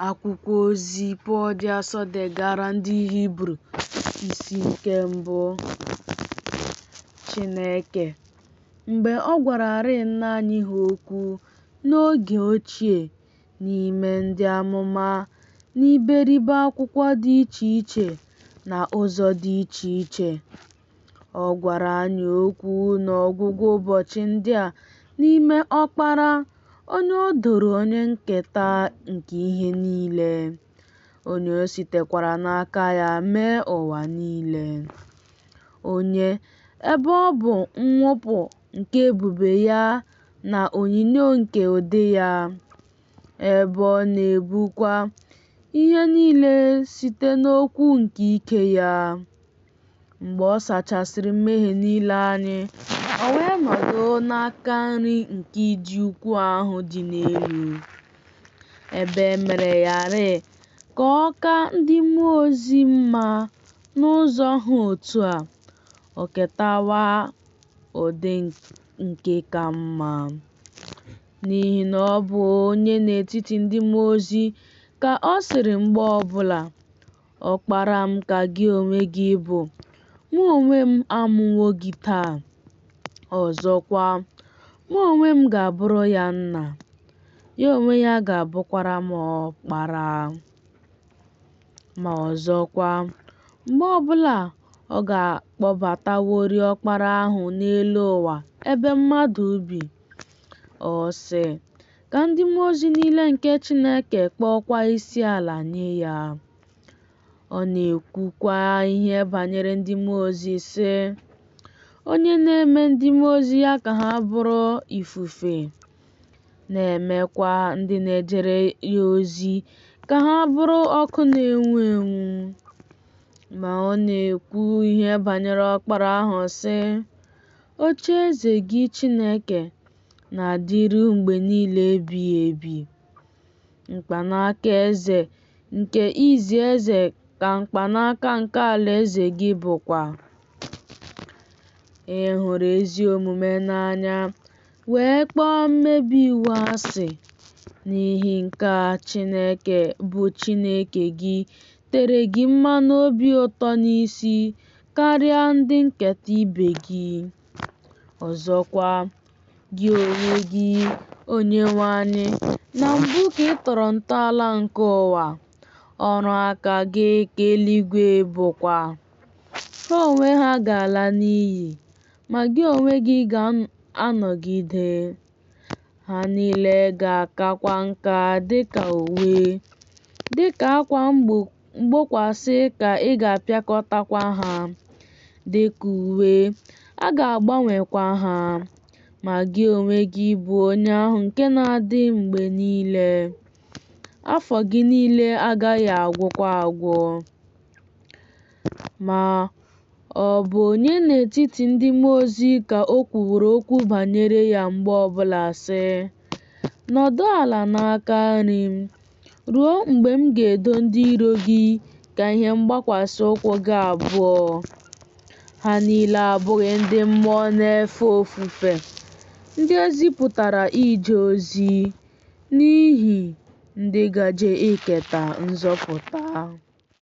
Akwụkwọ ozi Pọl dị Asọ degara ndị Hibru isi nke mbụ. Chineke, mgbe ọ gwararị nna anyị ha okwu n'oge ochie n'ime ndị amụma n'iberibe akwụkwọ dị iche iche na ụzọ dị iche iche, ọ gwara anyị okwu n'ọgwụgwụ ụbọchị ndị a n'ime Ọkpara, onye o doro onye nketa nke ihe niile, onye o sitekwara n'aka ya mee ụwa niile, onye, ebe ọ bụ mwụpụ nke ebube ya na onyinyo nke ụdị ya, ebe ọ na-ebukwa ihe niile site n'okwu nke ike ya. Mgbe ọ sachasịrị mmehie niile anyị, o wee nọdụ n'aka nri nke ịdị ukwuu ahụ dị n'elu, ebe e mere yarị ka ọ ka ndị mmụọ ozi mma. N'ụzọ ha otu a, o ketawa ụdị nke ka mma, n'ihi na ọ bụ onye n'etiti ndị mmụọ ozi ka ọ sịrị mgbe ọbụla, "Ọkpara m ka gị onwe gị bụ, mụ onwe m amụwo gị taa." Ọzọkwa, mụ onwe m ga-abụrụ ya nna, ya onwe ya ga-abụkwara m ọkpara. Ma ọzọkwa, mgbe ọbụla ọ ga-akpọbataworị ọkpara ahụ n'elu ụwa ebe mmadụ bi, ọ sị, ka ndị mmụọ ozi niile nke Chineke kpọọkwa isiala nye ya. Ọ na-ekwukwa ihe banyere ndị mmụọ ozi sị, onye na-eme ndị mmụọ ozi ya ka ha bụrụ ifufe, na-emekwa ndị na-ejere ya ozi ka ha bụrụ ọkụ na-enwu enwu. Ma ọ na-ekwu ihe banyere Ọkpara ahụ sị, ocheeze gị Chineke na-adịru mgbe niile ebighị ebi. Mkpanaka eze nke izi eze ka mkpanaka nke alaeze gị bụkwa. Ị hụrụ ezi omume n'anya, wee kpọọ mmebi iwu asị. N'ihi nke a, Chineke bụ Chineke gị tere gị mmanụ obi ụtọ n'isi karịa ndị nketa ibe gị. Ọzọkwa, gị onwe gị, Onyenwe anyị, na mbụ ka ị tọrọ ntọala nke ụwa, ọrụ aka gị ka eluigwe bụkwa. Ha onwe ha ga-ala n'iyi, ma gị onwe gị ga-anọgide. Ha niile ga-akakwa nka dịka uwe, dịka akwa mgbokwasị ka ị ga-apịakọtakwa ha. Dịka uwe, a ga-agbanwekwa ha, ma gị onwe gị bụ onye ahụ nke na-adị mgbe niile. Afọ gị niile agaghị agwụkwa agwụ. Ma ọ bụ onye n'etiti ndị mmụọ ozi ka o kwuworo okwu banyere ya mgbe ọbụla sị, nọdụ ala n'aka nri m, ruo mgbe m ga-edo ndị iro gị ka ihe mgbakwasị ụkwụ gị abụọ. Ha niile abụghị ndị mmụọ na-efe ofufe, ndị e zipụtara ije ozi, n'ihi ndị gaje iketa nzọpụta.